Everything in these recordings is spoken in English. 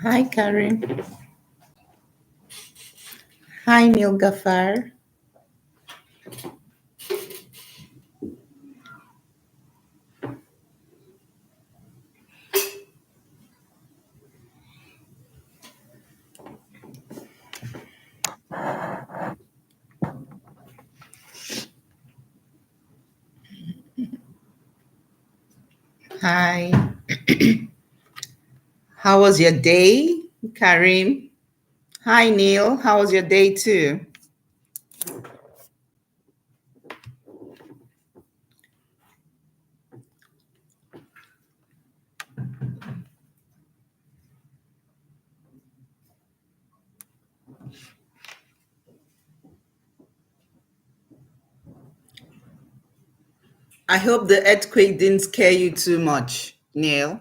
Hi, Karim. Hi, Neil Gafar. Hi. How was your day, Karim? Hi, Neil. How was your day, too? I hope the earthquake didn't scare you too much, Neil.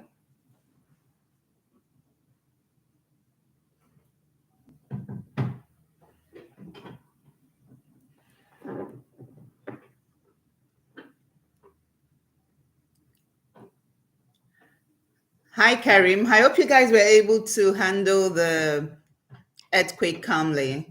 Hi, Karim. I hope you guys were able to handle the earthquake calmly.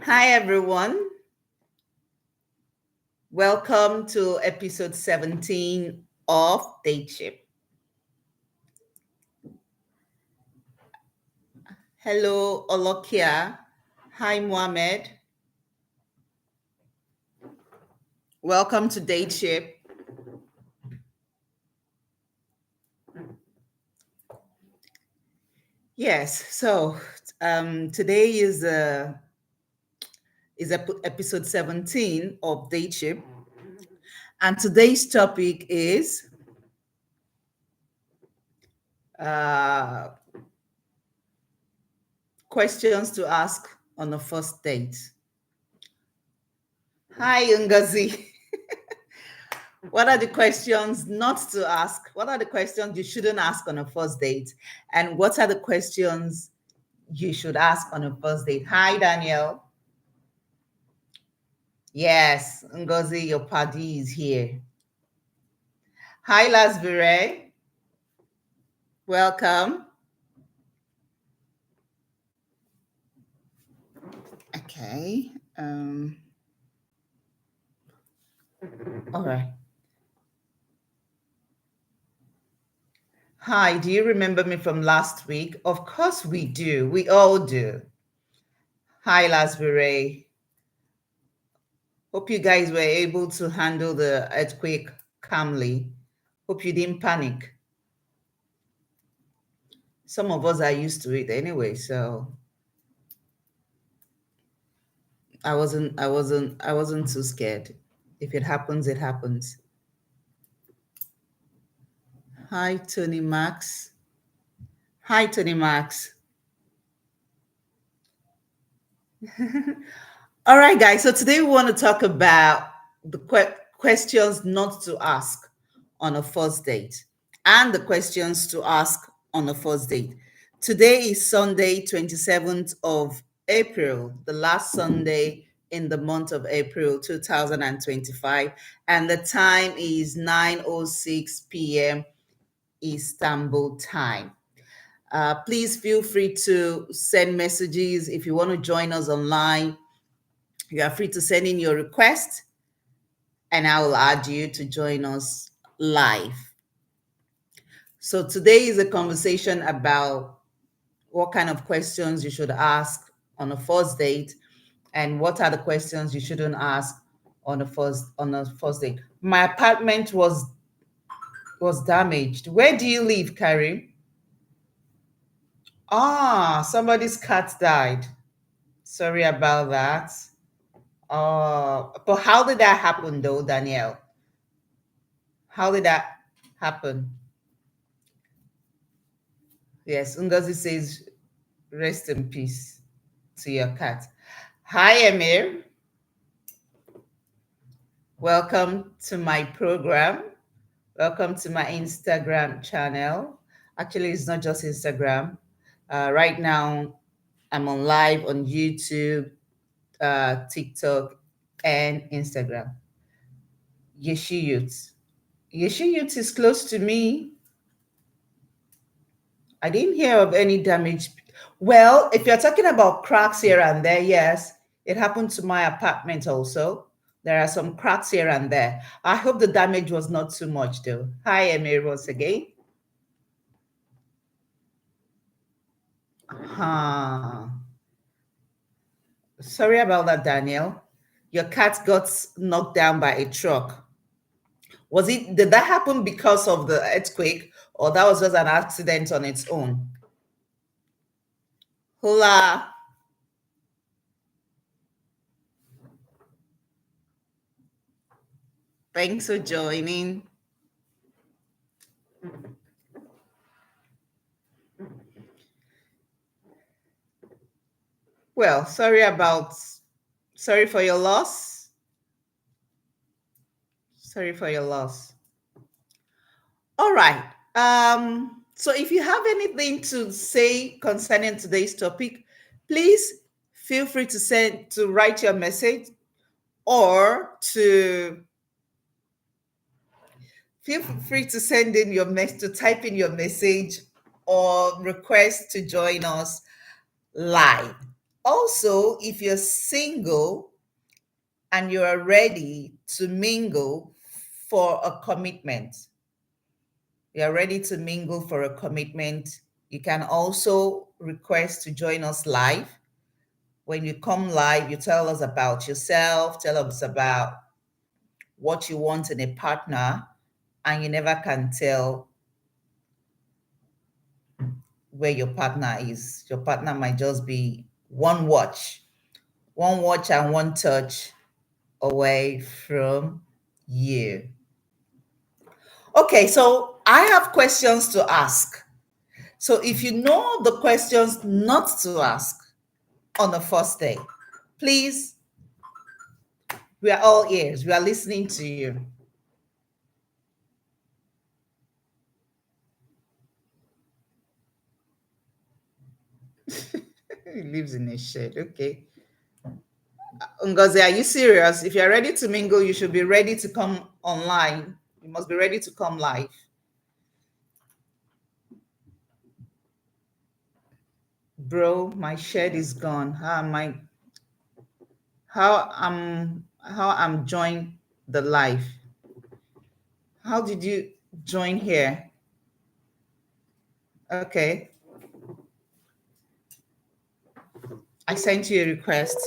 Hi, everyone. Welcome to episode 17 of Dateship. Hello, Olokia. Hi, Mohammed. Welcome to Dateship. Yes, so today is episode 17 of Dateship, and today's topic is uh, questions to ask on a first date. Hi, Ngozi. What are the questions not to ask? What are the questions you shouldn't ask on a first date? And what are the questions you should ask on a first date? Hi, Daniel. Yes, Ngozi, your party is here. Hi, Lasbire. Welcome. Okay. All right. Hi, do you remember me from last week? Of course we do. We all do. Hi, Lasbury. Hope you guys were able to handle the earthquake calmly. Hope you didn't panic. Some of us are used to it anyway, so I wasn't too scared. If it happens, it happens. Hi, Tony Max. Hi, Tony Max. All right, guys. So today we want to talk about the questions not to ask on a first date and the questions to ask on a first date. Today is Sunday, 27th of April, the last Sunday in the month of April 2025, and the time is 9:06 p.m. Istanbul time. Please feel free to send messages if you want to join us online. You are free to send in your request, and I will add you to join us live. So today is a conversation about what kind of questions you should ask on a first date, and what are the questions you shouldn't ask on a first date. My apartment was damaged. Where do you live, Carrie? Ah, somebody's cat died. Sorry about that. But how did that happen, though, Danielle? How did that happen? Yes, Ngozi says, rest in peace to your cat. Hi, Emir. Welcome to my program. Welcome to my Instagram channel. Actually, it's not just Instagram. Right now, I'm on live on YouTube, TikTok, and Instagram. Yeshi Youth. Yeshi Youth is close to me. I didn't hear of any damage. Well, if you're talking about cracks here and there, yes, it happened to my apartment also. There are some cracks here and there. I hope the damage was not too much, though. Hi, Emir, once again. Huh. Sorry about that, Daniel. Your cat got knocked down by a truck. Did that happen because of the earthquake, or that was just an accident on its own? Hola. Thanks for joining. Well, sorry for your loss. Sorry for your loss. All right. So if you have anything to say concerning today's topic, please feel free to write your message or to feel free to send in your message, to type in your message or request to join us live. Also, if you're single and you are ready to mingle for a commitment, you are ready to mingle for a commitment, you can also request to join us live. When you come live, you tell us about yourself, tell us about what you want in a partner, and you never can tell where your partner is. Your partner might just be one watch and one touch away from you. Okay, so I have questions to ask. So if you know the questions not to ask on the first day, please, we are all ears. We are listening to you. He lives in a shed. Okay. Ngozi, are you serious? If you're ready to mingle, you should be ready to come online. You must be ready to come live. Bro, my shed is gone. How I'm joined the live? How did you join here? Okay. I sent you a request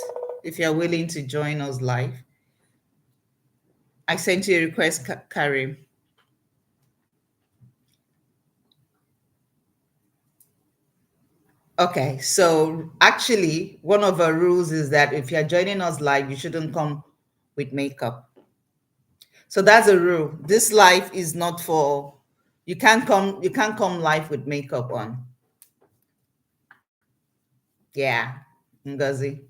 if you're willing to join us live. I sent you a request, Karim. Okay, so actually, one of our rules is that if you're joining us live, you shouldn't come with makeup. So that's a rule. This live is not for you can't come live with makeup on. Yeah, Ngozi.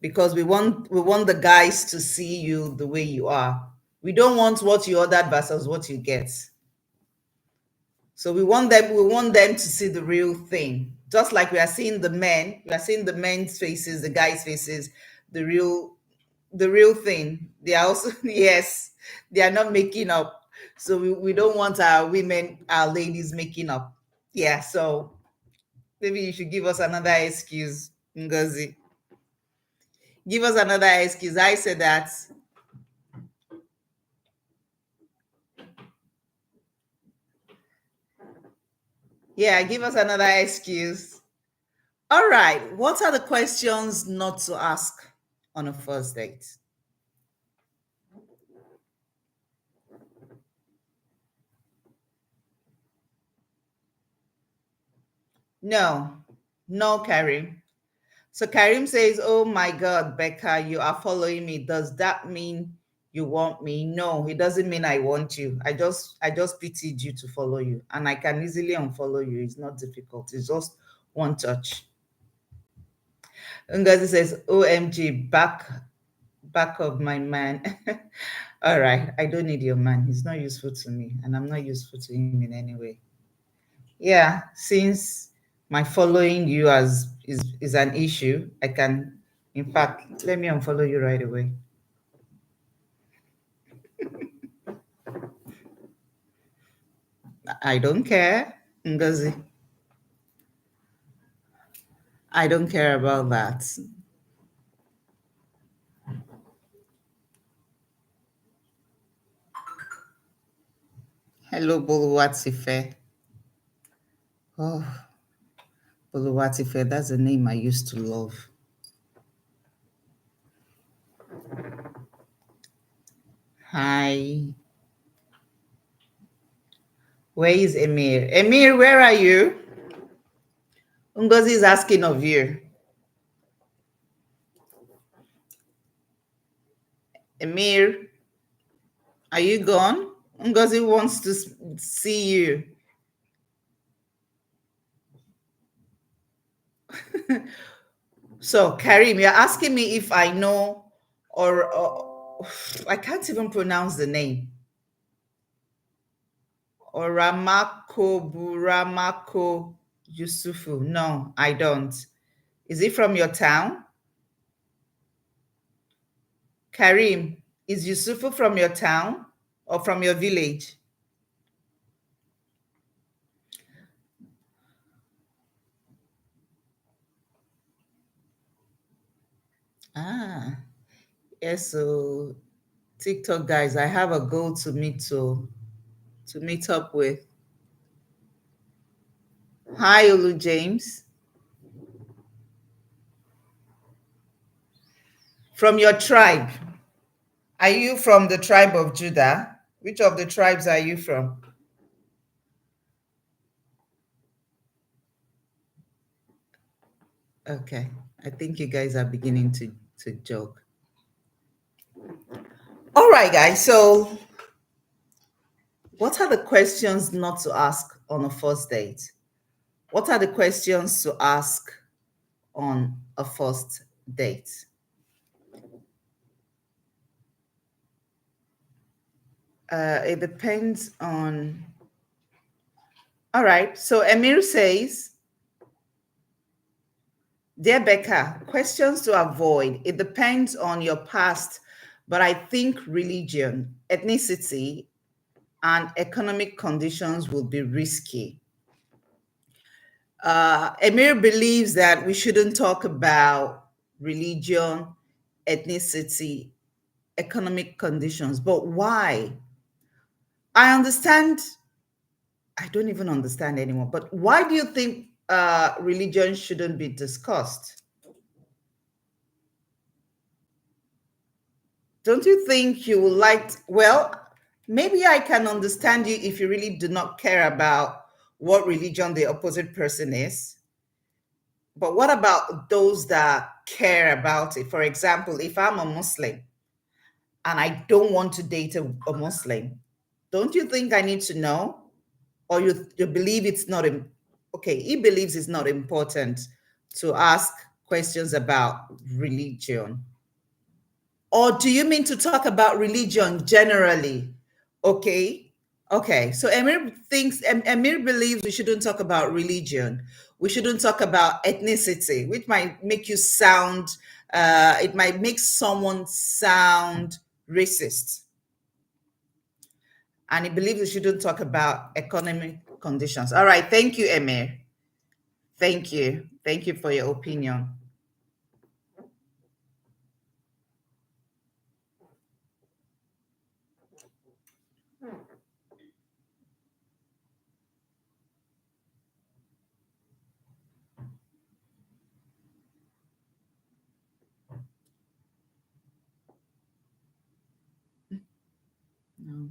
Because we want the guys to see you the way you are. We don't want what you ordered versus what you get. So we want them to see the real thing. Just like we are seeing the men's faces, the guys' faces, the real thing. They are also yes, they are not making up. So we don't want our women, our ladies making up. Yeah, so maybe you should give us another excuse, Ngozi. Give us another excuse. I said that. Yeah, give us another excuse. All right. What are the questions not to ask on a first date? No, no, Karim. So Karim says, "Oh my God, Becca, you are following me. Does that mean you want me?" No, it doesn't mean I want you. I just pitied you to follow you, and I can easily unfollow you. It's not difficult. It's just one touch. Ngozi says, "OMG, back of my man." All right. I don't need your man. He's not useful to me, and I'm not useful to him in any way. Yeah, since my following you as is an issue, I can, in fact, let me unfollow you right away. I don't care, Ngozi. I don't care about that. Hello, Boluwatife. Oh, Boluwatife, that's a name I used to love. Hi. Where is Emir? Emir, where are you? Ngozi is asking of you. Emir, are you gone? Ngozi wants to see you. So, Karim, you're asking me if I know or I can't even pronounce the name. Oramako Buramako Yusufu. No, I don't. Is it from your town? Karim, is Yusufu from your town or from your village? Ah, yes. So TikTok guys, I have a goal to meet up with. Hi, Olu James. From your tribe. Are you from the tribe of Judah? Which of the tribes are you from? Okay. I think you guys are beginning to joke. All right, guys. So, what are the questions not to ask on a first date? What are the questions to ask on a first date? It depends on. All right. So, Emir says, Dear Becca, questions to avoid. It depends on your past, but I think religion, ethnicity, and economic conditions will be risky. Emir believes that we shouldn't talk about religion, ethnicity, economic conditions. But why? I understand, I don't even understand anymore, but why do you think religion shouldn't be discussed? Don't you think you would like, well, maybe I can understand you if you really do not care about what religion the opposite person is. But what about those that care about it? For example, if I'm a Muslim and I don't want to date a Muslim, don't you think I need to know? Or you believe it's not, okay, he believes it's not important to ask questions about religion. Or do you mean to talk about religion generally? Okay. Okay. So Emir believes we shouldn't talk about religion. We shouldn't talk about ethnicity, which might make you sound, it might make someone sound racist. And he believes we shouldn't talk about economic conditions. All right. Thank you, Emir. Thank you. Thank you for your opinion. No.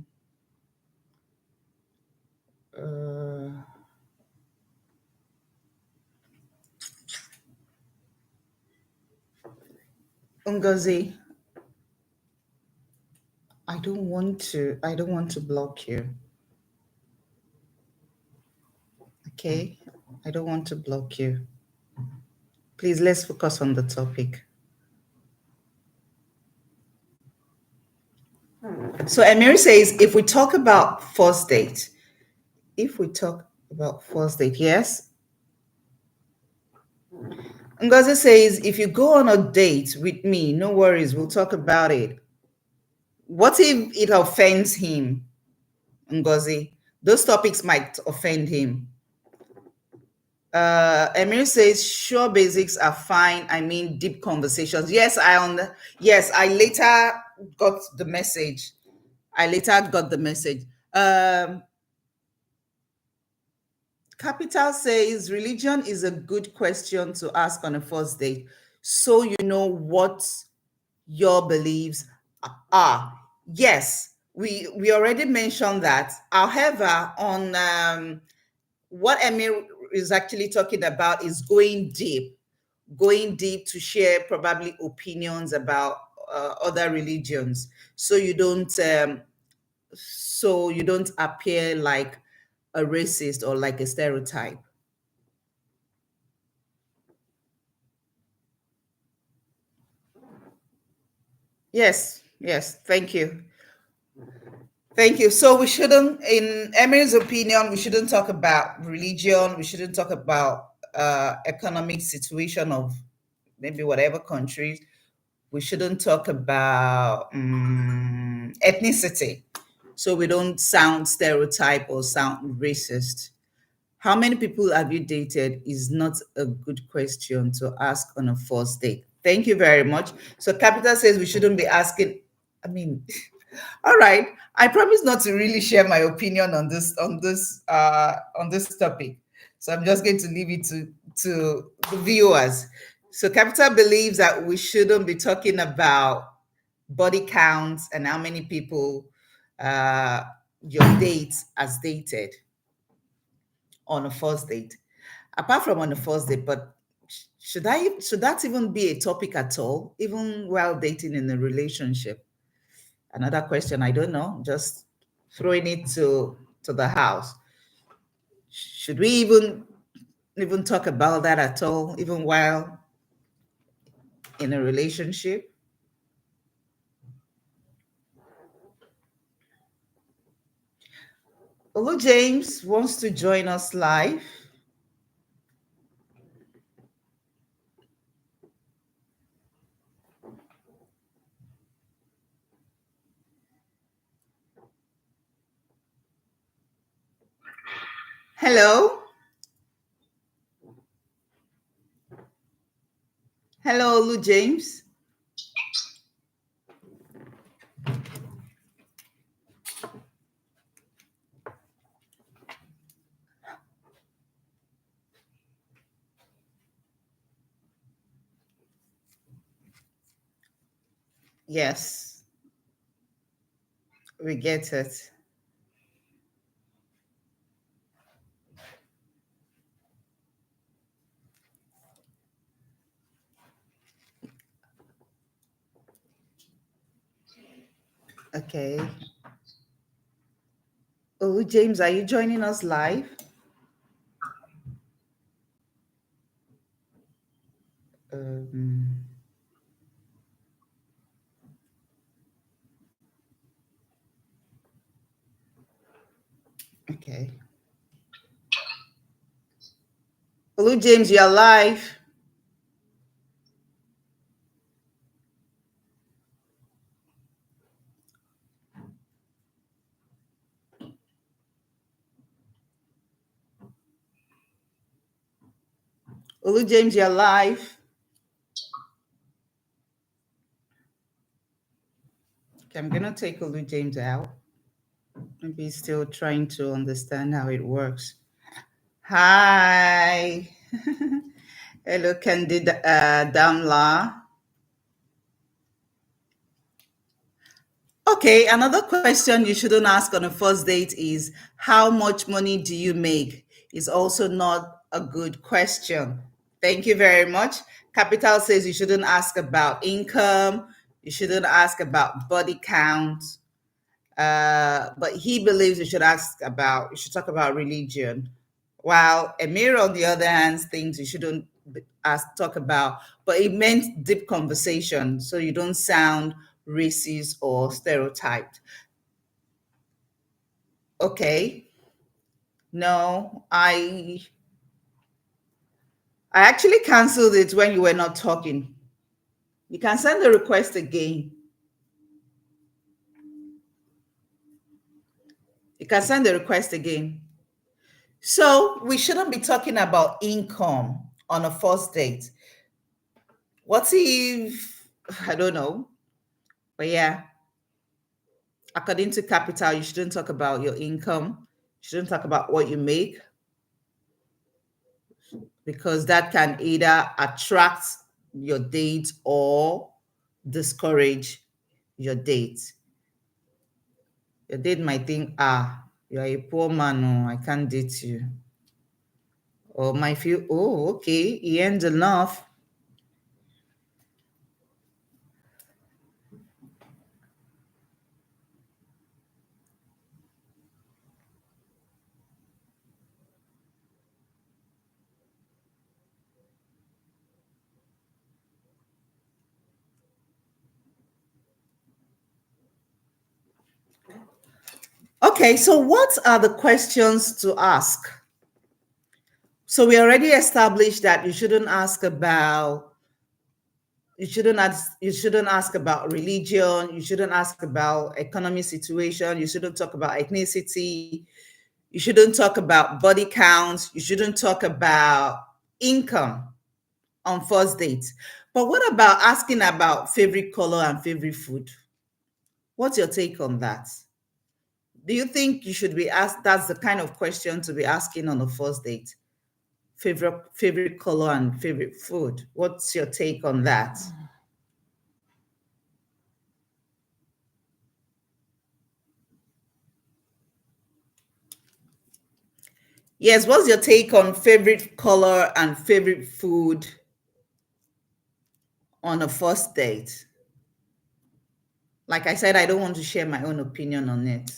Uh, Ngozi, I don't want to block you. Okay? I don't want to block you. Please, let's focus on the topic. So Emiri says, if we talk about first date, if we talk about first date, yes. Ngozi says, if you go on a date with me, no worries, we'll talk about it. What if it offends him, Ngozi? Those topics might offend him. Emir says, sure, basics are fine. I mean, deep conversations. Yes, yes, I later got the message. I later got the message. Capital says religion is a good question to ask on a first date, so you know what your beliefs are. Yes, we already mentioned that. However, on what Emir is actually talking about is going deep to share probably opinions about other religions, so you don't appear like a racist or like a stereotype. Yes, yes, thank you. Thank you. So we shouldn't, in Emir's opinion, we shouldn't talk about religion. We shouldn't talk about economic situation of maybe whatever countries. We shouldn't talk about ethnicity, so we don't sound stereotype or sound racist. How many people have you dated is not a good question to ask on a first date. Thank you very much. So Capital says we shouldn't be asking. I mean, all right. I promise not to really share my opinion on this topic. So I'm just going to leave it to the viewers. So Capital believes that we shouldn't be talking about body counts and how many people uh, your dates has dated on a first date. Apart from on the first date, but should that even be a topic at all, even while dating in a relationship? Another question, I don't know, just throwing it to the house. Should we even talk about that at all, even while in a relationship? Olu James wants to join us live. Hello. Hello, Olu James. Yes, we get it. Okay. Olu James, are you joining us live? Um, okay. Olu James, you're live. Olu James, you're live. Okay, I'm gonna take Olu James out. Maybe he's still trying to understand how it works. Hi. Hello, Candid Damla. Okay, another question you shouldn't ask on a first date is how much money do you make? Is also not a good question. Thank you very much. Capital says you shouldn't ask about income, you shouldn't ask about body count. But he believes you should talk about religion. While Emir, on the other hand, thinks you shouldn't talk about, but it meant deep conversation, so you don't sound racist or stereotyped. Okay. No, I actually canceled it when you were not talking. You can send the request again. You can send the request again. So we shouldn't be talking about income on a first date. What if, I don't know, but yeah, according to Capital, you shouldn't talk about your income. You shouldn't talk about what you make because that can either attract your date or discourage your date. Your date might think, you're a poor man, oh, I can't date you. Or might feel, oh, okay, he earns enough. Okay, so what are the questions to ask? So we already established that you shouldn't ask about religion, you shouldn't ask about economic situation, you shouldn't talk about ethnicity, you shouldn't talk about body counts, you shouldn't talk about income on first dates. But what about asking about favorite color and favorite food? What's your take on that? Do you think you should be asked that's the kind of question to be asking on a first date? Favorite color and favorite food. What's your take on that? Yes, what's your take on favorite color and favorite food on a first date? Like I said, I don't want to share my own opinion on it.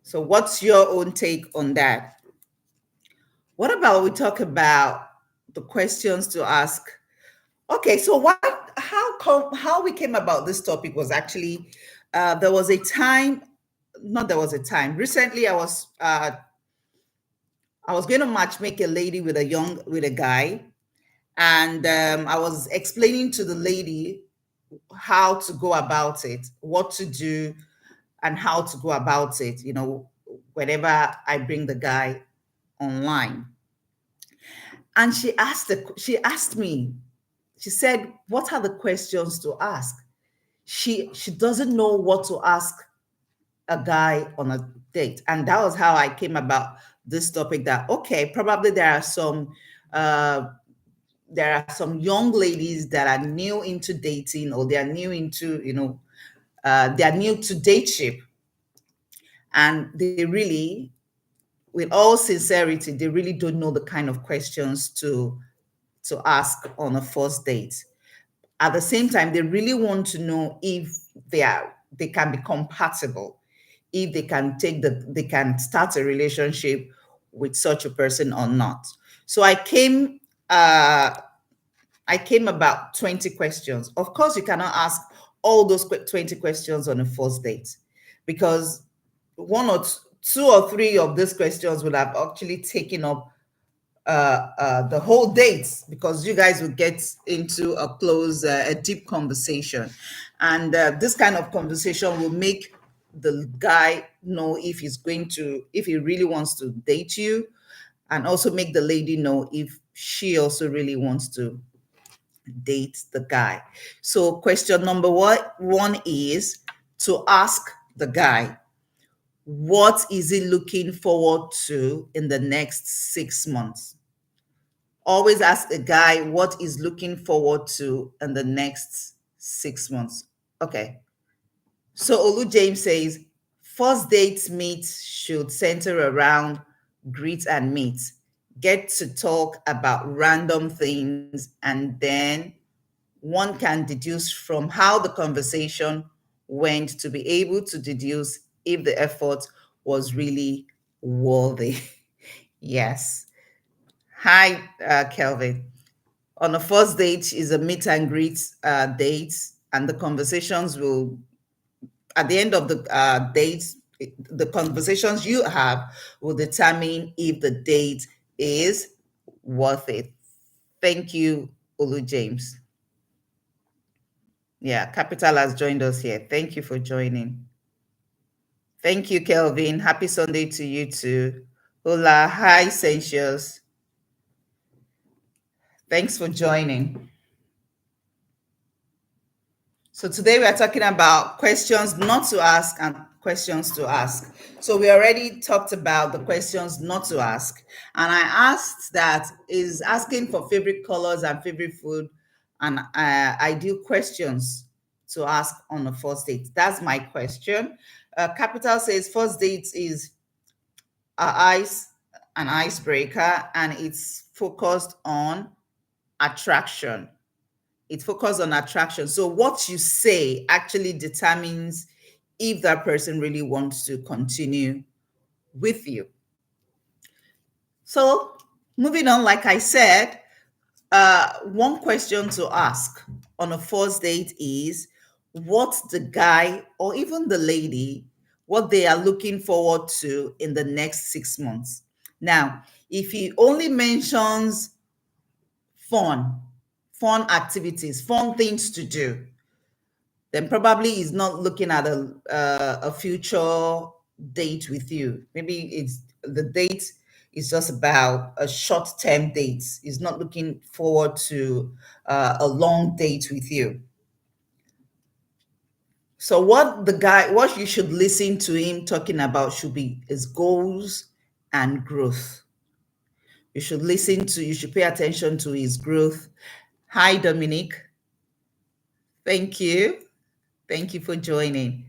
So, what's your own take on that? What about we talk about the questions to ask? Okay, so how we came about this topic was actually there was a time, not there was a time. Recently, I was going to matchmake a lady with a guy, and I was explaining to the lady how to go about it, what to do, and how to go about it. Whenever I bring the guy online, and she asked me. She said, "What are the questions to ask?" She doesn't know what to ask a guy on a date, and that was how I came about this topic. That okay, probably uh, there are some young ladies that are new into dating, or they are new into they are new to dateship, and they really, with all sincerity, they really don't know the kind of questions to ask on a first date. At the same time, they really want to know if they can be compatible, if they can start a relationship with such a person or not. So uh I came about 20 questions. Of course, you cannot ask all those 20 questions on a first date, because two or three of these questions would have actually taken up the whole date, because you guys will get into a deep conversation, and this kind of conversation will make the guy know if he really wants to date you, and also make the lady know if she also really wants to date the guy. So question number one is to ask the guy, what is he looking forward to in the next 6 months? Always ask a guy what he's looking forward to in the next 6 months. Okay. So Olu James says first date meet should center around greet and meet, get to talk about random things, and then one can deduce from how the conversation went to be able to deduce if the effort was really worthy. Yes. Hi, Kelvin. On a first date is a meet and greet date. and the conversations will, at the end of the dates, the conversations you have will determine if the date is worth it. Thank you, Olu James. Yeah, Capital has joined us here. Thank you for joining. Thank you, Kelvin. Happy Sunday to you too. Hola, hi, Sensuous. Thanks for joining. So today we are talking about questions not to ask and questions to ask. So we already talked about the questions not to ask. And I asked that, is asking for favorite colors and favorite food and ideal questions to ask on a first date? That's my question. Capital says first date is an icebreaker, and it's focused on attraction. It's focused on attraction. So what you say actually determines if that person really wants to continue with you. So moving on, like I said, one question to ask on a first date is what the guy or even the lady, what they are looking forward to in the next 6 months. Now, if he only mentions fun, fun activities, fun things to do, then probably he's not looking at a future date with you. Maybe it's the date is just about a short-term date. He's not looking forward to a long date with you. So what you should listen to him talking about should be his goals and growth. You should pay attention to his growth. Hi, Dominic. Thank you. Thank you for joining.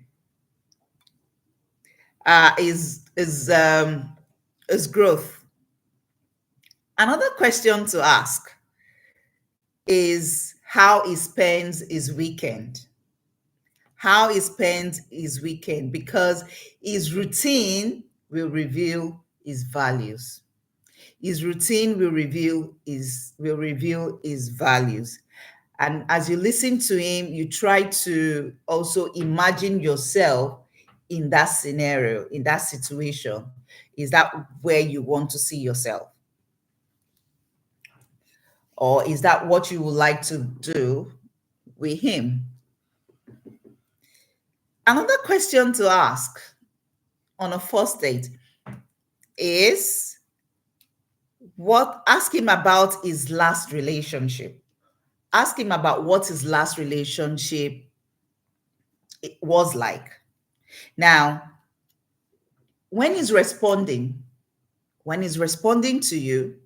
Is growth. Another question to ask is how he spends his weekend. How he spends his weekend, because his routine will reveal his values. His routine will reveal his values. And as you listen to him, you try to also imagine yourself in that scenario, in that situation. Is that where you want to see yourself? Or is that what you would like to do with him? Another question to ask on a first date is ask him about his last relationship. Ask him about what his last relationship was like. Now, when he's responding to you,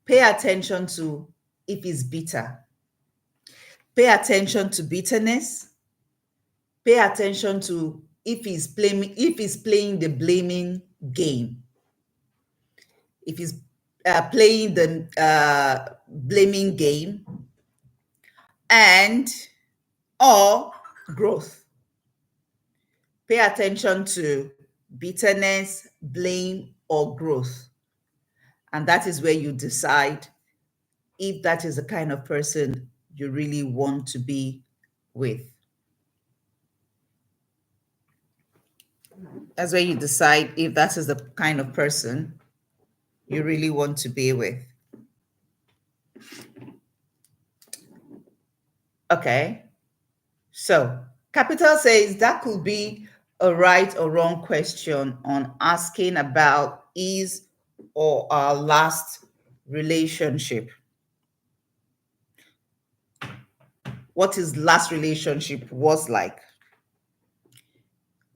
pay attention to if he's bitter. Pay attention to bitterness. Pay attention to if he's playing the blaming game. If he's playing the blaming game, and or growth. Pay attention to bitterness, blame, or growth. And that is where you decide if that is the kind of person you really want to be with. That's where you decide if that is the kind of person you really want to be with. Okay. So Capital says that could be a right or wrong question on asking about his or our last relationship. What his last relationship was like.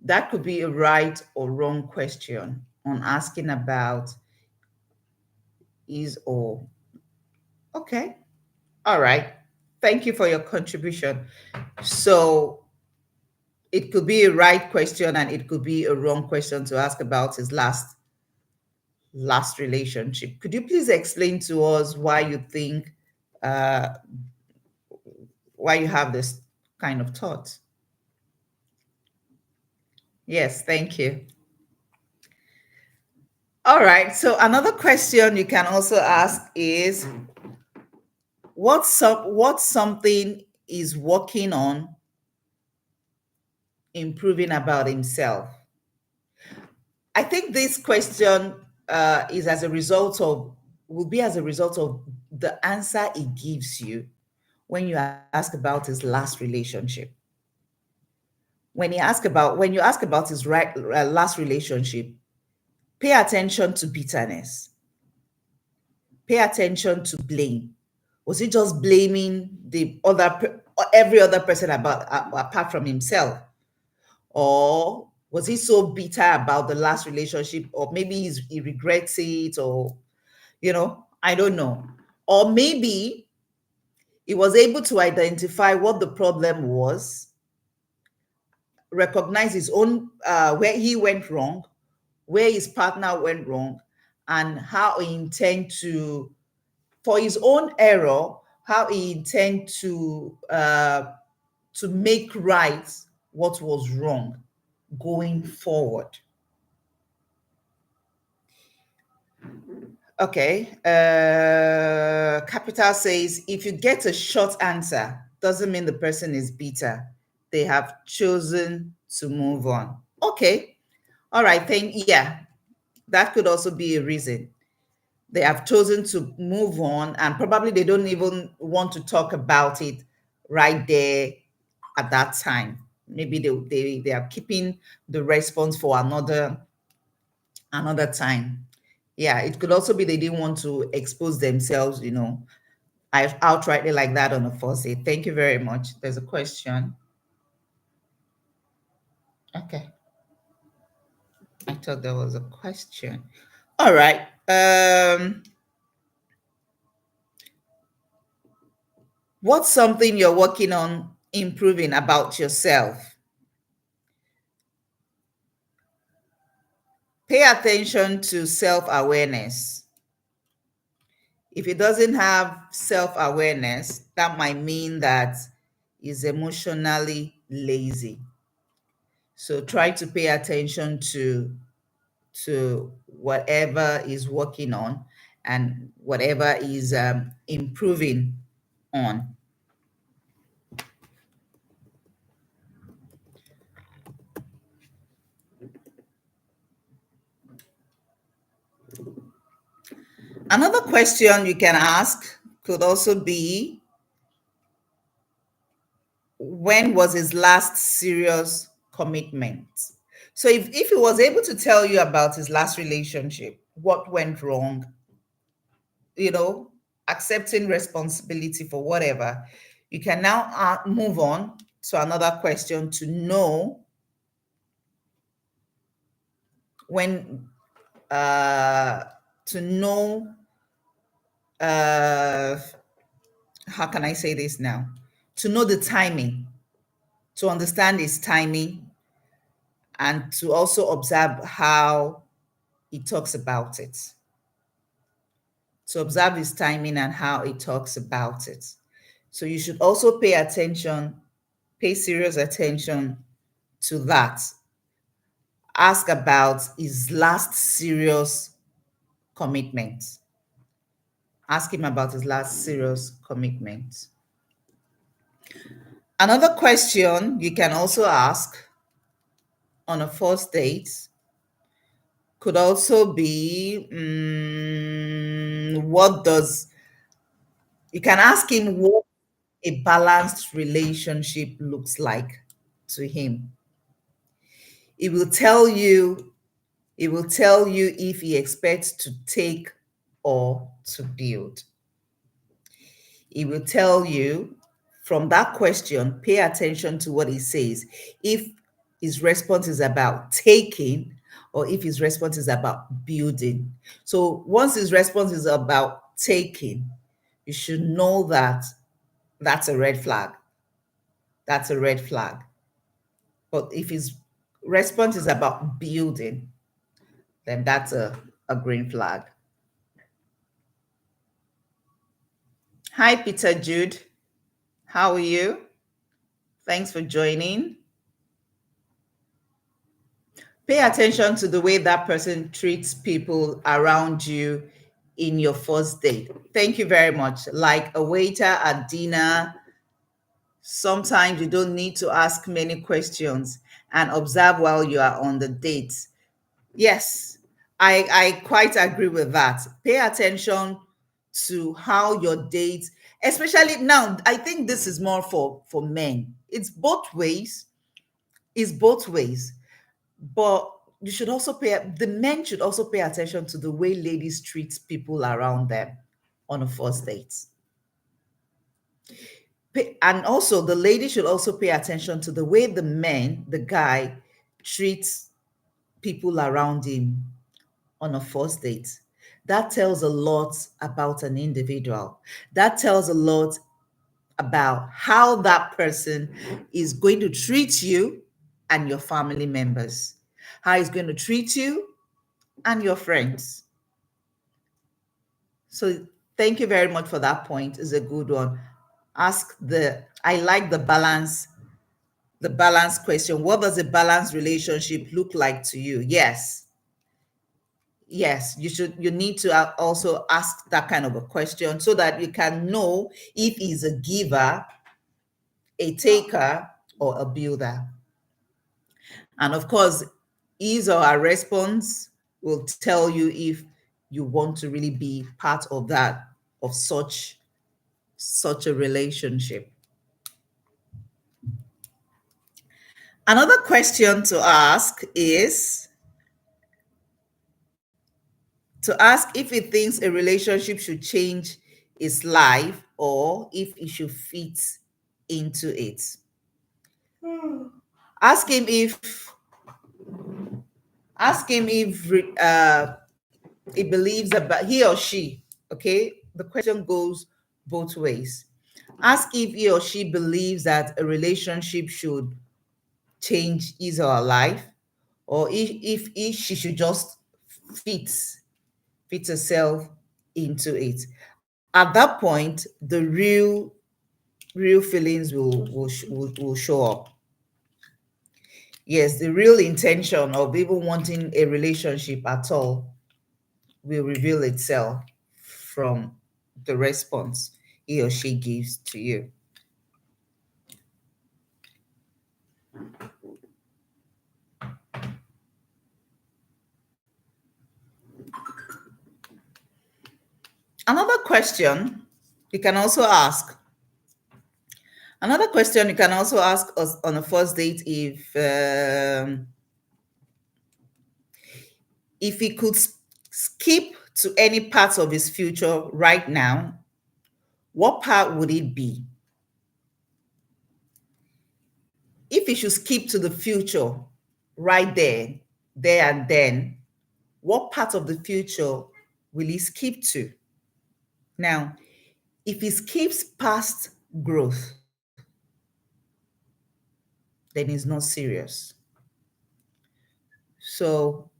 That could be a right or wrong question on asking about his or. Okay. All right. Thank you for your contribution. So it could be a right question and it could be a wrong question to ask about his last relationship. Could you please explain to us why you think why you have this kind of thought? Yes, thank you. All right. So another question you can also ask is what something is working on improving about himself? I think this question is as a result of, will be as a result of the answer he gives you when you ask about his last relationship. When you ask about his last relationship, pay attention to bitterness. Pay attention to blame. Was he just blaming every other person apart from himself? Or was he so bitter about the last relationship, or maybe he regrets it, or I don't know. Or maybe he was able to identify what the problem was, recognize his own where he went wrong, where his partner went wrong, and how he intend to, for his own error, how he intend to make right what was wrong going forward. Okay. Capital says, if you get a short answer, doesn't mean the person is bitter. They have chosen to move on. Okay. All right. Yeah, that could also be a reason. They have chosen to move on, and probably they don't even want to talk about it right there at that time. Maybe they are keeping the response for another time. Yeah, it could also be they didn't want to expose themselves, outrightly like that on a first date. Thank you very much. There's a question. Okay. I thought there was a question. All right. What's something you're working on improving about yourself? Pay attention to self-awareness. If he doesn't have self-awareness, that might mean that he's emotionally lazy. So try to pay attention to whatever is working on and whatever is improving on. Another question you can ask could also be, when was his last serious commitment? So if he was able to tell you about his last relationship, what went wrong, accepting responsibility for whatever, you can now move on to another question to know when to know how can I say this now? To know the timing, to understand his timing, and to also observe how he talks about it. To observe his timing and how he talks about it. So you should also pay serious attention to that. Ask about his last serious commitment. Ask him about his last serious commitment. Another question you can also ask on a first date could also be, you can ask him what a balanced relationship looks like to him. It will tell you if he expects to take or to build. It will tell you from that question, pay attention to what he says. If his response is about taking, or if his response is about building. So once his response is about taking, you should know that that's a red flag. That's a red flag. But if his response is about building, then that's a green flag. Hi, Peter Jude. How are you? Thanks for joining. Pay attention to the way that person treats people around you in your first date. Thank you very much. Like a waiter at dinner, sometimes you don't need to ask many questions. and observe while you are on the date. Yes, I quite agree with that. Pay attention to how your date, especially now, I think this is more for men. It's both ways. It's both ways. But you should also the men should also pay attention to the way ladies treat people around them on a first date. And also the lady should also pay attention to the way the guy treats people around him on a first date. That tells a lot about an individual. That tells a lot about how that person is going to treat you and your family members, how he's going to treat you and your friends. So thank you very much for that point. It's a good one. I like the balance question. What does a balanced relationship look like to you? Yes, you need to also ask that kind of a question so that you can know if he's a giver, a taker, or a builder. And of course, his or her response will tell you if you want to really be part of that, of such a relationship. Another question to ask is to ask if he thinks a relationship should change his life or if he should fit into it. Ask him if he believes about he or she. Okay, the question goes both ways. Ask if he or she believes that a relationship should change his or her life, or if she should just fit fit herself into it. At that point, the real feelings will show up. Yes, the real intention of even wanting a relationship at all will reveal itself from the response he or she gives to you. Another question you can also ask. Another question you can also ask us on a first date if he could skip to any part of his future right now, what part would it be? If he should skip to the future right there and then, what part of the future will he skip to? Now, if he skips past growth, then he's not serious. So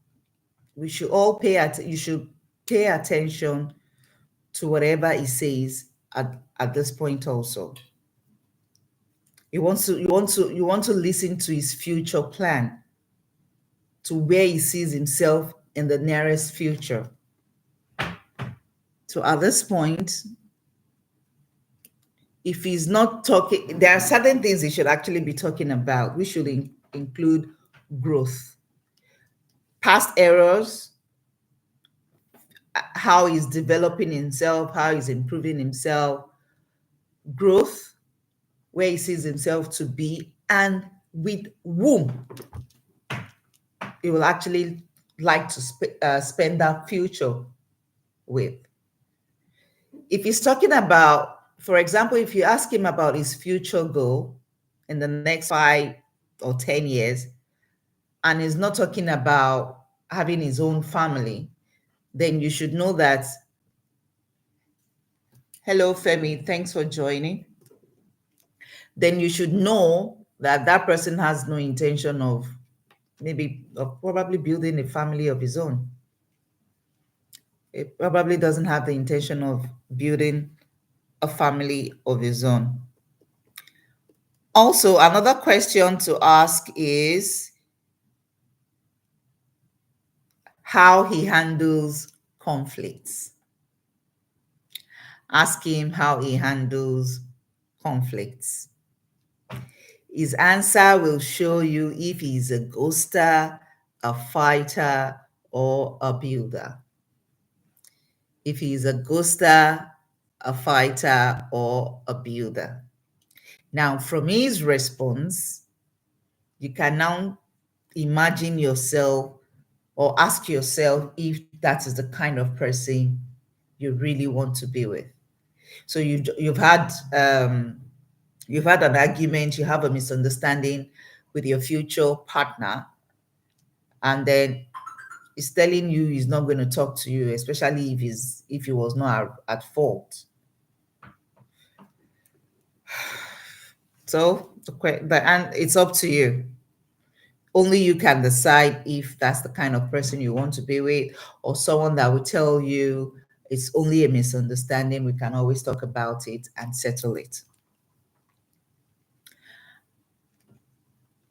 we should all you should pay attention to whatever he says at this point also. You want to listen to his future plan, to where he sees himself in the nearest future. So at this point, if he's not talking, there are certain things he should actually be talking about. We should include growth, past errors, how he's developing himself, how he's improving himself, growth, where he sees himself to be, and with whom he will actually like to spend that future with. If he's talking about, for example, if you ask him about his future goal in the next 5 or 10 years, and he's not talking about having his own family, then you should know that. Hello, Femi, thanks for joining. Then you should know that that person has no intention of probably building a family of his own. It probably doesn't have the intention of building a family of his own. Also, another question to ask is how he handles conflicts. Ask him how he handles conflicts. His answer will show you if he's a ghoster, a fighter, or a builder. If he's a ghoster, a fighter, or a builder. Now, from his response, you can now imagine yourself or ask yourself if that is the kind of person you really want to be with. So you've had an argument, you have a misunderstanding with your future partner, and then he's telling you he's not going to talk to you, especially if he was not at fault. So and it's up to you. Only you can decide if that's the kind of person you want to be with, or someone that will tell you it's only a misunderstanding. We can always talk about it and settle it.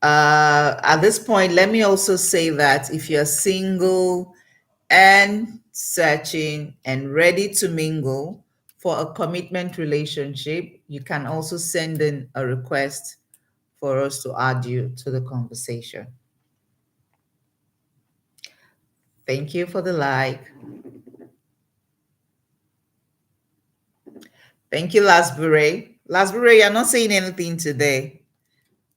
At this point, let me also say that if you're single and searching and ready to mingle for a commitment relationship, you can also send in a request for us to add you to the conversation. Thank you for the like. Thank you, Lasbury. Lasbury, you're not saying anything today.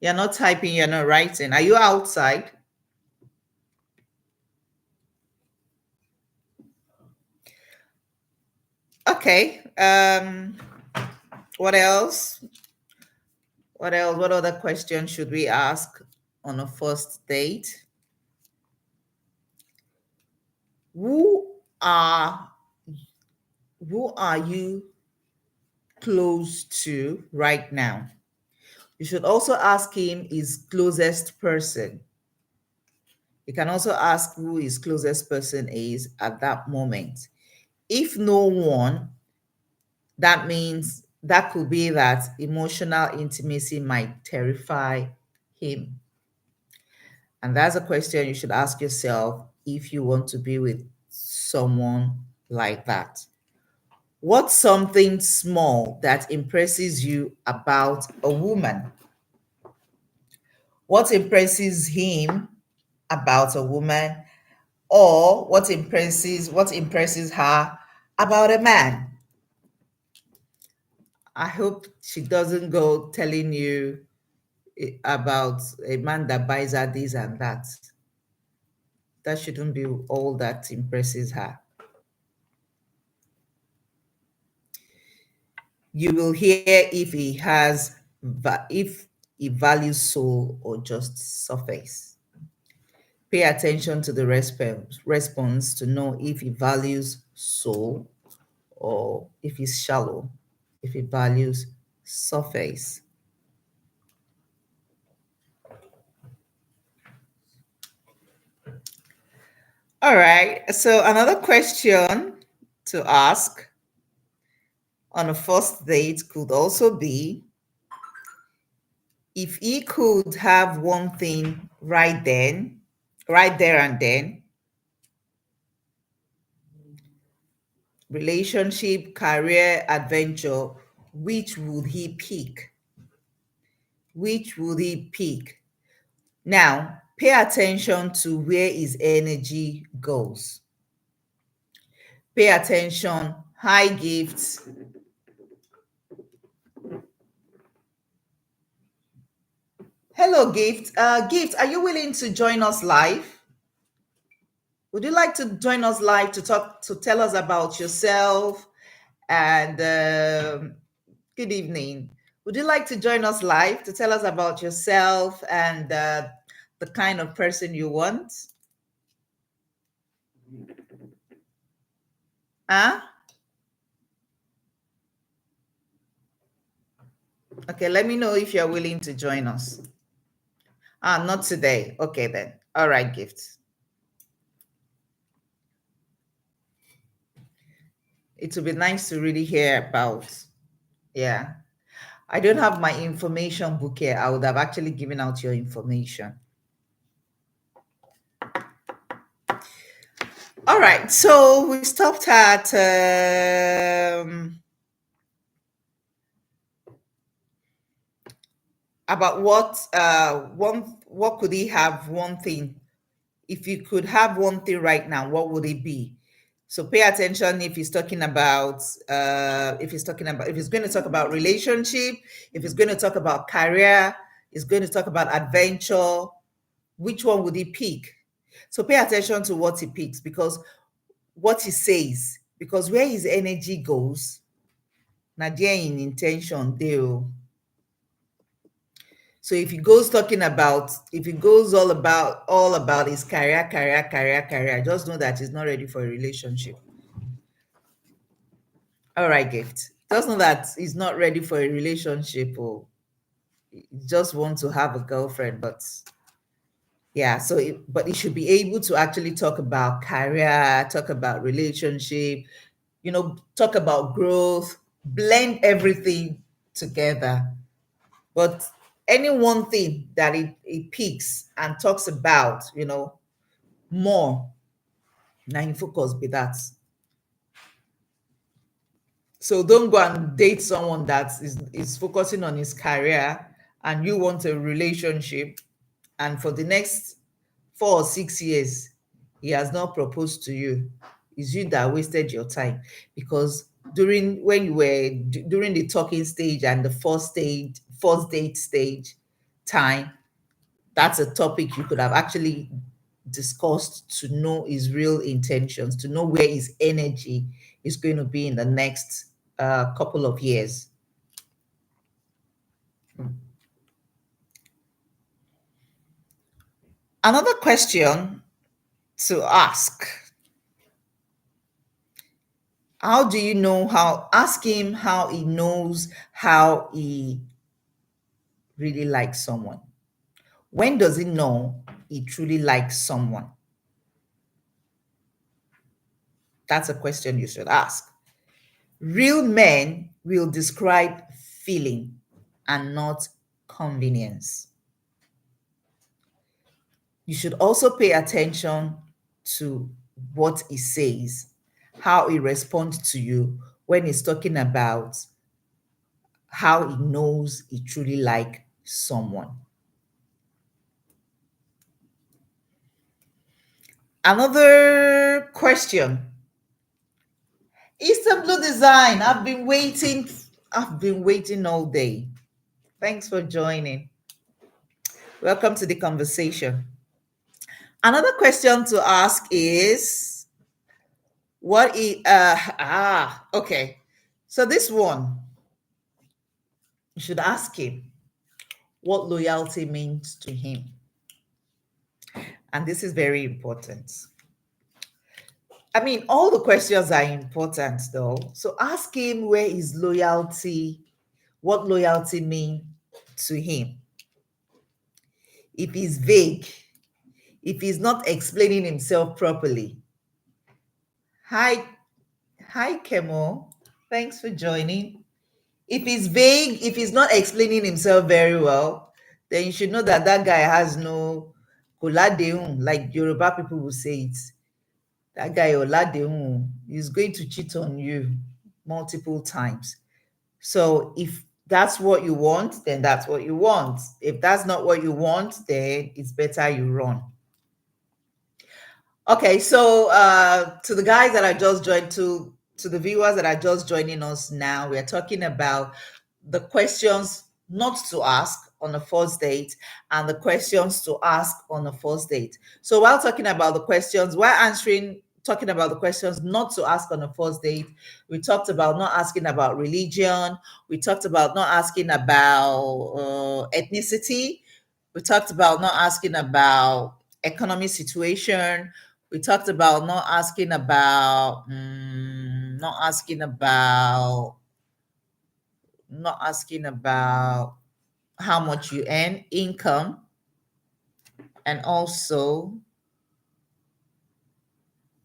You're not typing, you're not writing. Are you outside? Okay. What else? What else? What other questions should we ask on a first date? Who are who are you close to right now? You should also ask him his closest person. You can also ask who his closest person is at that moment. If no one, that means that could be that emotional intimacy might terrify him. And that's a question you should ask yourself if you want to be with someone like that. What's something small that impresses you about a woman? What impresses him about a woman, or what impresses her about a man? I hope she doesn't go telling you about a man that buys her this and that. That shouldn't be all that impresses her. You will hear if he values soul or just surface. Pay attention to the response to know if he values soul or if he's shallow, if he values surface. All right. So another question to ask on a first date could also be, if he could have one thing right there and then, relationship, career, adventure, which would he pick? Which would he pick? Now, pay attention to where his energy goes. Pay attention. Hi, Gifts. Hello, Gift. Gift, are you willing to join us live? Would you like to join us live to tell us about yourself? And good evening. Would you like to join us live to tell us about yourself and the kind of person you want? Huh? Okay, let me know if you're willing to join us. Not today. Okay, then. All right, Gift. It would be nice to really hear about. Yeah. I don't have my information book here. I would have actually given out your information. All right. So we stopped at about what could he have one thing. If you could have one thing right now, what would it be? So pay attention if he's talking about if he's going to talk about relationship, if he's going to talk about career, he's going to talk about adventure, which one would he pick? So pay attention to what he picks, because what he says, because where his energy goes, now there in intention there. So if he goes if he goes all about his career, just know that he's not ready for a relationship. All right, gift. Just know that he's not ready for a relationship, or he just wants to have a girlfriend. But yeah, but he should be able to actually talk about career, talk about relationship, talk about growth, blend everything together. But any one thing that he picks and talks about, more, now he focus be that. So don't go and date someone that is focusing on his career, and you want a relationship, and for the next 4 or 6 years he has not proposed to you. It's you that wasted your time, because during the talking stage and the first date stage time, that's a topic you could have actually discussed to know his real intentions, to know where his energy is going to be in the next couple of years. Another question to ask: how do you know how? Ask him how he knows how he really likes someone. When does he know he truly likes someone? That's a question you should ask. Real men will describe feeling and not convenience. You should also pay attention to what he says, how he responds to you when he's talking about how he knows he truly likes someone. Another question. Eastern Blue Design. I've been waiting all day. Thanks for joining. Welcome to the conversation. Another question to ask is okay. So this one, you should ask him what loyalty means to him. And this is very important. I mean, all the questions are important though. So ask him what loyalty means to him. If he's vague, if he's not explaining himself properly. Hi, Kemo. Thanks for joining. If he's vague, if he's not explaining himself very well, then you should know that guy has no koladeun, like Yoruba people will say it. That guy oladeun is going to cheat on you multiple times. So if that's what you want, then that's what you want. If that's not what you want, then it's better you run. Okay, so to the guys that are just joined, to the viewers that are just joining us now, we're talking about the questions not to ask on a first date and the questions to ask on a first date. So while talking about the questions, talking about the questions not to ask on a first date, we talked about not asking about religion. We talked about not asking about ethnicity. We talked about not asking about economic situation. We talked about not asking about how much you earn, income, and also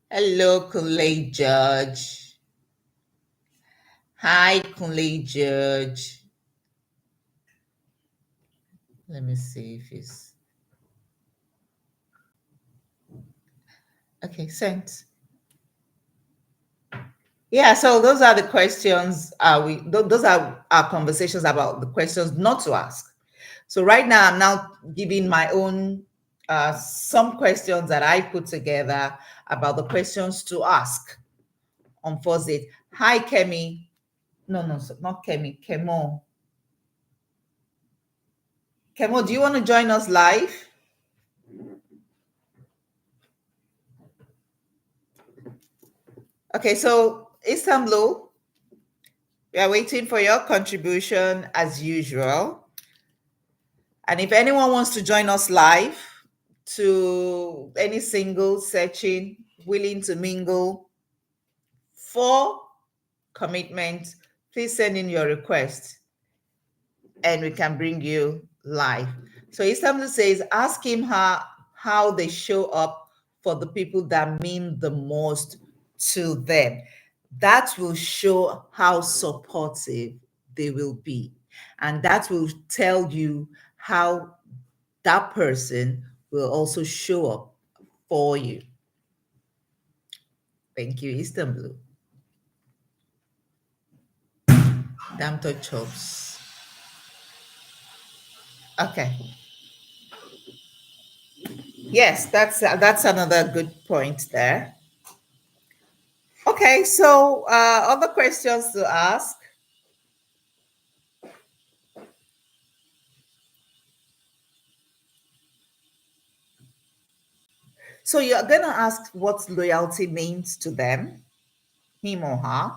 hello, Kunle Judge. Hi, Kunle Judge. Let me see if it's okay. Sent. Yeah, so those are the questions. Those are our conversations about the questions not to ask. So right now, I'm now giving my own some questions that I put together about the questions to ask on first date. Hi, Kemi. No, no, not Kemi. Kemo. Kemo, do you want to join us live? Okay, so Istanbul, we are waiting for your contribution as usual. And if anyone wants to join us live to any single searching, willing to mingle for commitment, please send in your request and we can bring you live. So Istanbul says, ask him how they show up for the people that mean the most to them. That will show how supportive they will be. And that will tell you how that person will also show up for you. Thank you, Istanbul. Damn to chops. Okay. Yes, that's another good point there. Okay, so other questions to ask. So you're gonna ask what loyalty means to them, him or her.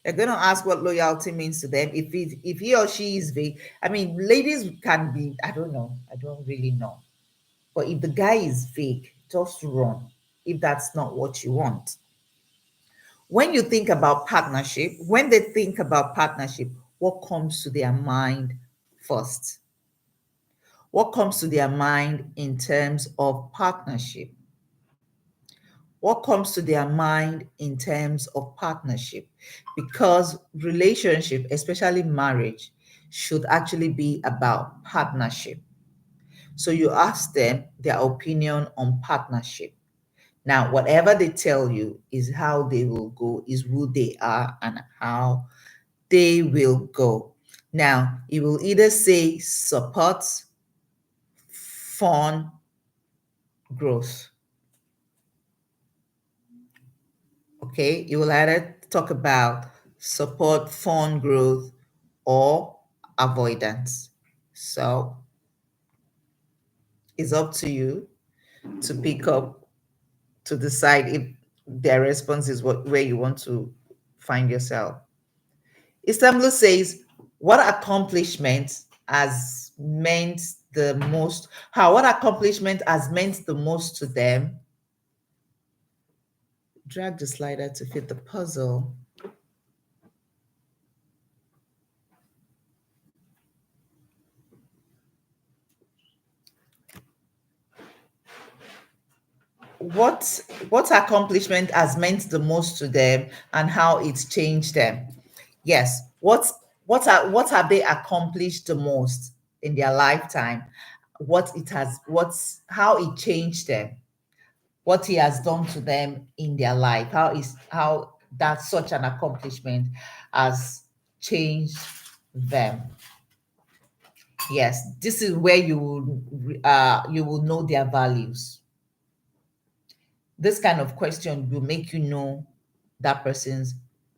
You're gonna ask what loyalty means to them. If he or she is vague, I mean, ladies can be. I don't know. I don't really know. But if the guy is vague, just run. If that's not what you want. When you think about partnership, when they think about partnership, what comes to their mind first? What comes to their mind in terms of partnership? What comes to their mind in terms of partnership? Because relationship, especially marriage, should actually be about partnership. So you ask them their opinion on partnership. Now, whatever they tell you is how they will go, is who they are, and how they will go. Now, it will either say support, fun, growth. Okay, you will either talk about support, fun, growth, or avoidance. So it's up to you to pick up to decide if their response is where you want to find yourself. Istanbul says, what accomplishment has meant the most? What accomplishment has meant the most to them? Drag the slider to fit the puzzle. What accomplishment has meant the most to them and how it's changed them? Yes. What have they accomplished the most in their lifetime? What's how it changed them? What he has done to them in their life? How that such an accomplishment has changed them? Yes, this is where you will know their values. This kind of question will make you know that person's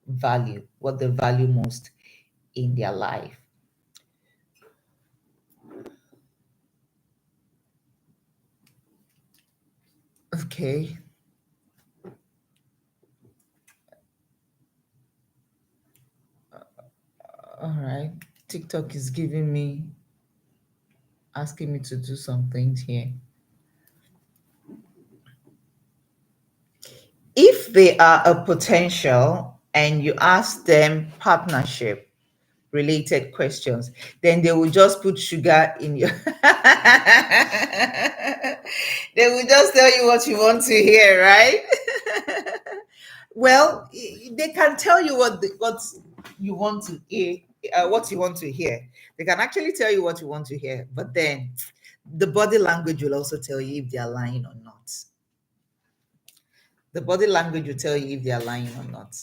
value, what they value most in their life. Okay. All right. TikTok is asking me to do some things here. If they are a potential and you ask them partnership related questions, then they will just put sugar in your they will just tell you what you want to hear, right? Well, they can tell you what you want to hear, what you want to hear. They can actually tell you what you want to hear, but then the body language will also tell you if they are lying or not. The body language will tell you if they are lying or not.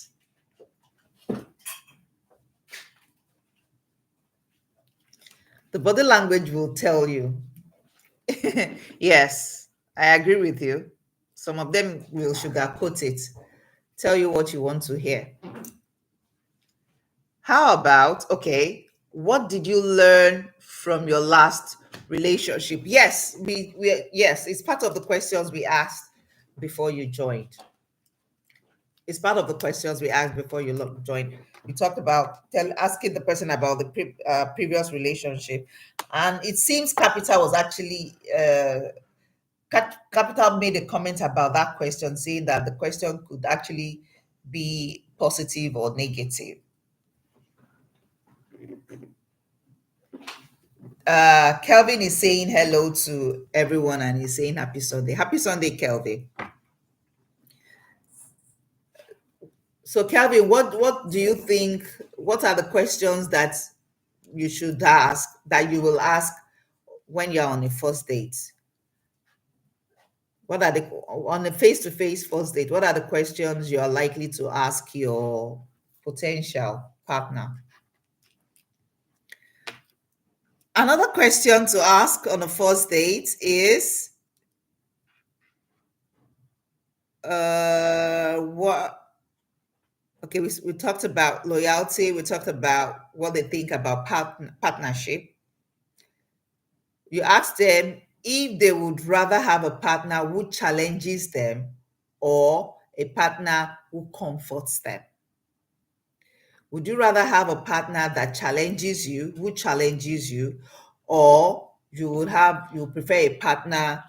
The body language will tell you. Yes, I agree with you. Some of them will sugarcoat it, tell you what you want to hear. How about, okay, what did you learn from your last relationship? Yes, yes, it's part of the questions we asked before you joined. It's part of the questions we asked before you joined. We talked about asking the person about the previous relationship, and it seems Capital was actually Capital made a comment about that question, saying that the question could actually be positive or negative. Kelvin is saying hello to everyone and he's saying happy Sunday. Happy Sunday, Kelvin. So, Kelvin, what do you think? What are the questions that you should ask, that you will ask when you're on a first date? What are the on a face-to-face first date? What are the questions you are likely to ask your potential partner? Another question to ask on a first date is what okay, we talked about loyalty, we talked about what they think about partnership. You ask them if they would rather have a partner who challenges them or a partner who comforts them. Would you rather have a partner that challenges you, who challenges you, or you prefer a partner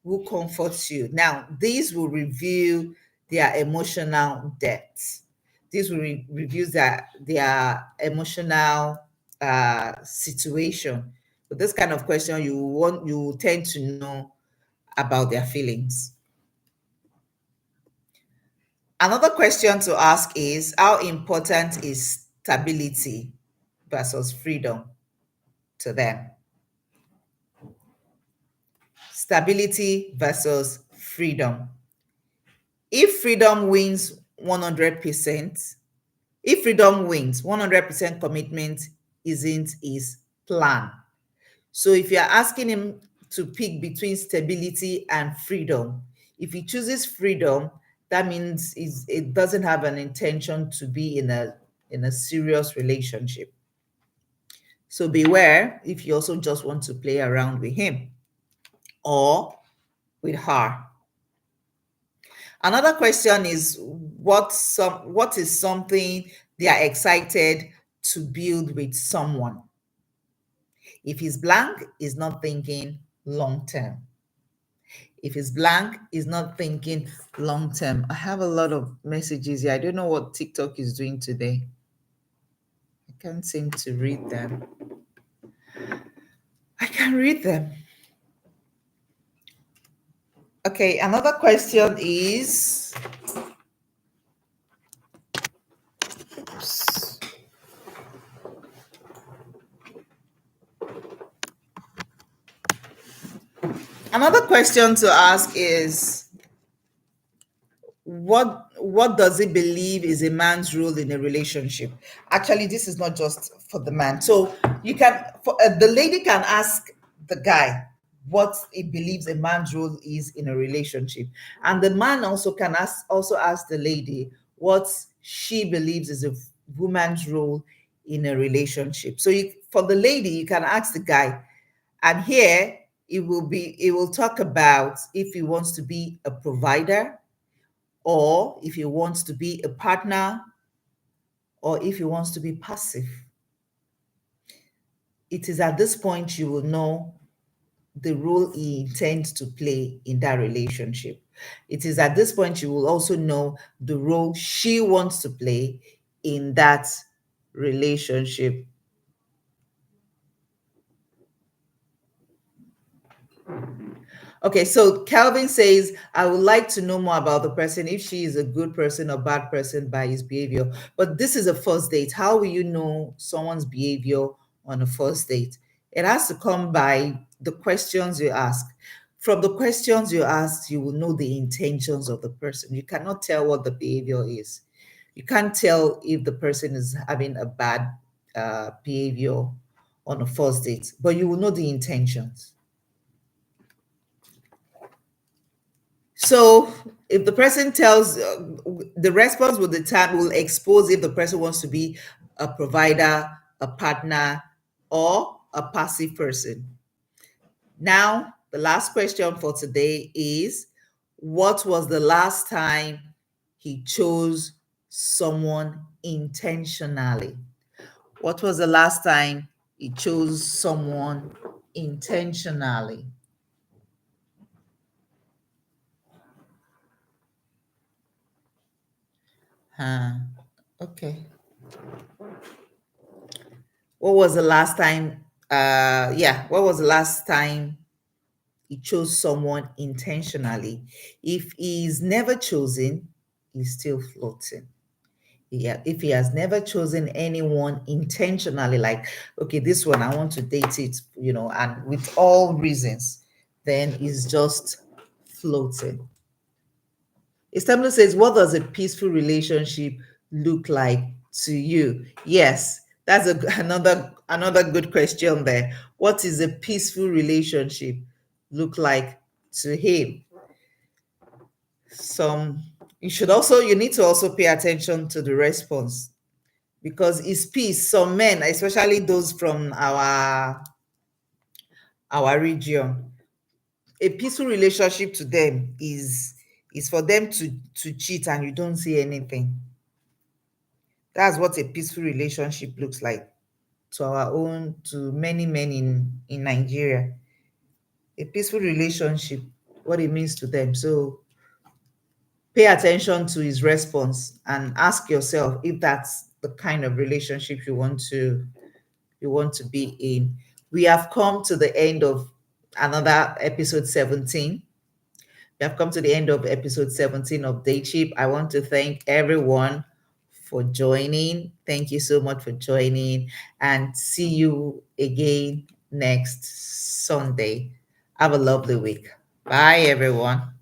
who comforts you? Now, these will reveal their emotional depth. This will reveal their emotional situation. With this kind of question, you tend to know about their feelings. Another question to ask is, how important is stability versus freedom to them? Stability versus freedom. If freedom wins 100%, if freedom wins, 100% commitment isn't his plan. So if you're asking him to pick between stability and freedom, if he chooses freedom, that means it doesn't have an intention to be in a serious relationship. So beware if you also just want to play around with him or with her. Another question is what is something they are excited to build with someone? If he's blank, he's not thinking long term. If it's blank, he's not thinking long term. I have a lot of messages here. I don't know what TikTok is doing today. I can't seem to read them. I can read them. Okay, another question is oops. Another question to ask is what does he believe is a man's role in a relationship? Actually, this is not just for the man. So you can the lady can ask the guy what he believes a man's role is in a relationship, and the man also can ask the lady what she believes is a woman's role in a relationship. So for the lady, you can ask the guy, and here it will talk about if he wants to be a provider, or if he wants to be a partner, or if he wants to be passive. It is at this point you will know the role he intends to play in that relationship. It is at this point you will also know the role she wants to play in that relationship. Okay, so Calvin says, I would like to know more about the person, if she is a good person or bad person by his behavior. But this is a first date. How will you know someone's behavior on a first date? It has to come by the questions you ask. From the questions you ask, you will know the intentions of the person. You cannot tell what the behavior is. You can't tell if the person is having a bad behavior on a first date, but you will know the intentions. So if the person tells, the response will expose if the person wants to be a provider, a partner, or a passive person. Now, the last question for today is, what was the last time he chose someone intentionally? What was the last time he chose someone intentionally? Huh. Okay. What was the last time? Yeah, what was the last time he chose someone intentionally? If he's never chosen, he's still floating. Yeah, if he has never chosen anyone intentionally, like, okay, this one I want to date it, and with all reasons, then he's just floating. Istanbul says, what does a peaceful relationship look like to you? Yes, that's another good question there. What is a peaceful relationship look like to him? Some you need to also pay attention to the response, because it's peace. Some men, especially those from our region, a peaceful relationship to them is for them to cheat and you don't see anything. That's what a peaceful relationship looks like to many men in Nigeria. A peaceful relationship, what it means to them. So pay attention to his response and ask yourself if that's the kind of relationship you want to be in. We have come to the end of another episode 17. We have come to the end of episode 17 of Dayship. I want to thank everyone for joining. Thank you so much for joining, and see you again next Sunday. Have a lovely week. Bye, everyone.